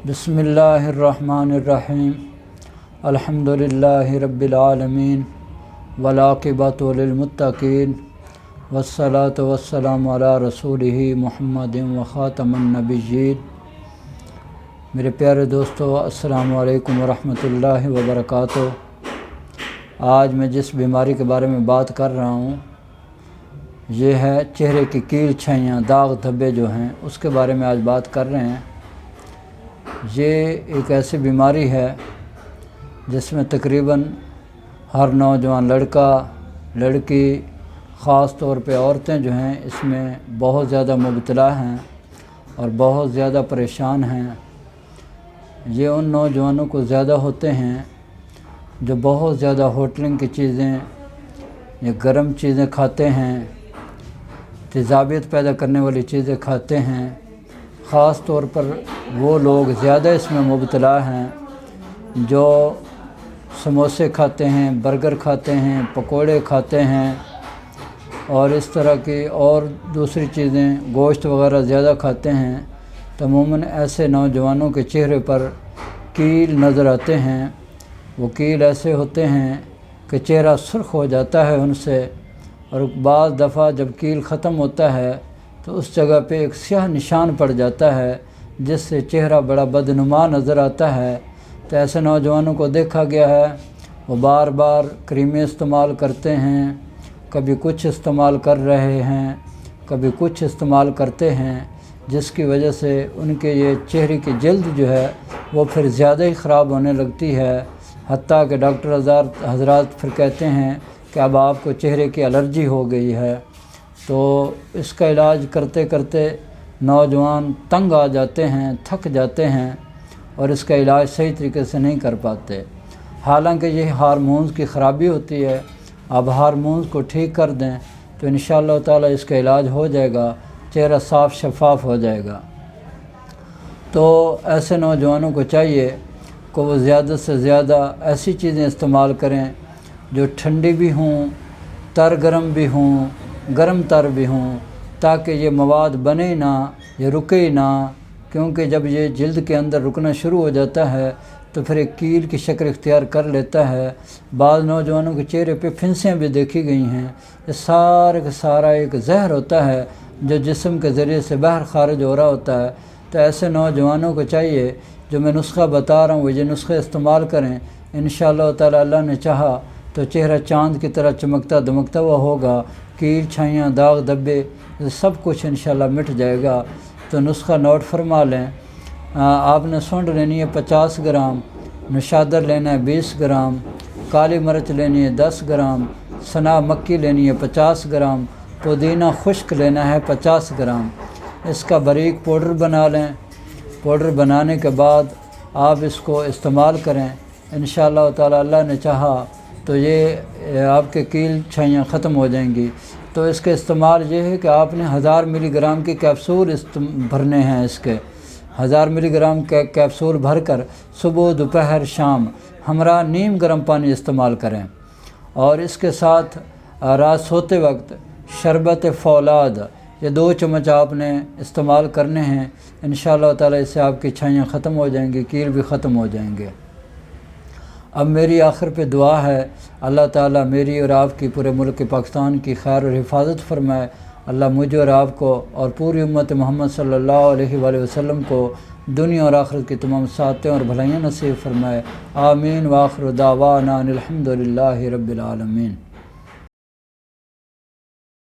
بسم اللہ الرحمن الرحیم الحمدللہ رب العالمین والعاقبۃ للمتقین والصلاۃ والسلام علی رسولہ محمد وخاتم النبیین۔ میرے پیارے دوستو، السلام علیکم ورحمۃ اللہ وبرکاتہ۔ آج میں جس بیماری کے بارے میں بات کر رہا ہوں یہ ہے چہرے کی کیل چھائیاں، داغ دھبے جو ہیں اس کے بارے میں آج بات کر رہے ہیں۔ یہ ایک ایسی بیماری ہے جس میں تقریباً ہر نوجوان لڑکا لڑکی، خاص طور پہ عورتیں جو ہیں اس میں بہت زیادہ مبتلا ہیں اور بہت زیادہ پریشان ہیں۔ یہ ان نوجوانوں کو زیادہ ہوتے ہیں جو بہت زیادہ ہوٹلنگ کی چیزیں یا گرم چیزیں کھاتے ہیں، تیزابیت پیدا کرنے والی چیزیں کھاتے ہیں۔ خاص طور پر وہ لوگ زیادہ اس میں مبتلا ہیں جو سموسے کھاتے ہیں، برگر کھاتے ہیں، پکوڑے کھاتے ہیں اور اس طرح کی اور دوسری چیزیں، گوشت وغیرہ زیادہ کھاتے ہیں۔ تو عموماً ایسے نوجوانوں کے چہرے پر کیل نظر آتے ہیں۔ وہ کیل ایسے ہوتے ہیں کہ چہرہ سرخ ہو جاتا ہے ان سے، اور بعض دفعہ جب کیل ختم ہوتا ہے تو اس جگہ پہ ایک سیاہ نشان پڑ جاتا ہے جس سے چہرہ بڑا بدنما نظر آتا ہے۔ تو ایسے نوجوانوں کو دیکھا گیا ہے وہ بار بار کریمیں استعمال کرتے ہیں، کبھی کچھ استعمال کر رہے ہیں، کبھی کچھ استعمال کرتے ہیں، جس کی وجہ سے ان کے یہ چہرے کی جلد جو ہے وہ پھر زیادہ ہی خراب ہونے لگتی ہے، حتیٰ کہ ڈاکٹر حضرات پھر کہتے ہیں کہ اب آپ کو چہرے کی الرجی ہو گئی ہے۔ تو اس کا علاج کرتے کرتے نوجوان تنگ آ جاتے ہیں، تھک جاتے ہیں اور اس کا علاج صحیح طریقے سے نہیں کر پاتے۔ حالانکہ یہ ہارمونز کی خرابی ہوتی ہے، اب ہارمونز کو ٹھیک کر دیں تو انشاءاللہ تعالی اس کا علاج ہو جائے گا، چہرہ صاف شفاف ہو جائے گا۔ تو ایسے نوجوانوں کو چاہیے کہ وہ زیادہ سے زیادہ ایسی چیزیں استعمال کریں جو ٹھنڈی بھی ہوں، تر گرم بھی ہوں، گرم تر بھی ہوں، تاکہ یہ مواد بنے نہ، یہ رکے نہ، کیونکہ جب یہ جلد کے اندر رکنا شروع ہو جاتا ہے تو پھر ایک کیل کی شکل اختیار کر لیتا ہے۔ بعض نوجوانوں کے چہرے پہ پھنسیاں بھی دیکھی گئی ہیں۔ یہ سارے کا سارا ایک زہر ہوتا ہے جو جسم کے ذریعے سے باہر خارج ہو رہا ہوتا ہے۔ تو ایسے نوجوانوں کو چاہیے جو میں نسخہ بتا رہا ہوں وہ یہ نسخے استعمال کریں، انشاءاللہ تعالی اللہ نے چاہا تو چہرہ چاند کی طرح چمکتا دمکتا ہوا ہوگا، کیل چھائیاں، داغ دھبے سب کچھ انشاءاللہ مٹ جائے گا۔ تو نسخہ نوٹ فرما لیں۔ آپ نے سونڈ لینی ہے 50 گرام، نشادر لینا ہے 20 گرام، کالی مرچ لینی ہے 10 گرام، سنا مکی لینی ہے 50 گرام، پودینہ خشک لینا ہے 50 گرام۔ اس کا باریک پاؤڈر بنا لیں۔ پاؤڈر بنانے کے بعد آپ اس کو استعمال کریں، انشاءاللہ تعالی اللہ نے چاہا تو یہ آپ کے کیل چھائیاں ختم ہو جائیں گی۔ تو اس کے استعمال یہ ہے کہ آپ نے 1000 ملی گرام کے کیپسول بھرنے ہیں۔ اس کے 1000 ملی گرام کے کیپسول بھر کر صبح، دوپہر، شام ہمراہ نیم گرم پانی استعمال کریں، اور اس کے ساتھ رات سوتے وقت شربت فولاد یہ 2 چمچ آپ نے استعمال کرنے ہیں۔ انشاءاللہ تعالی اس سے آپ کی چھائیاں ختم ہو جائیں گی، کیل بھی ختم ہو جائیں گے۔ اب میری آخر پہ دعا ہے اللہ تعالیٰ میری اور آپ کی پورے ملک پاکستان کی خیر اور حفاظت فرمائے۔ اللہ مجھے اور آپ کو اور پوری امت محمد صلی اللہ علیہ وآلہ وسلم کو دنیا اور آخرت کی تمام سعادتیں اور بھلائیاں نصیب فرمائے۔ آمین۔ وآخر دعوانا الحمدللہ رب العالمین۔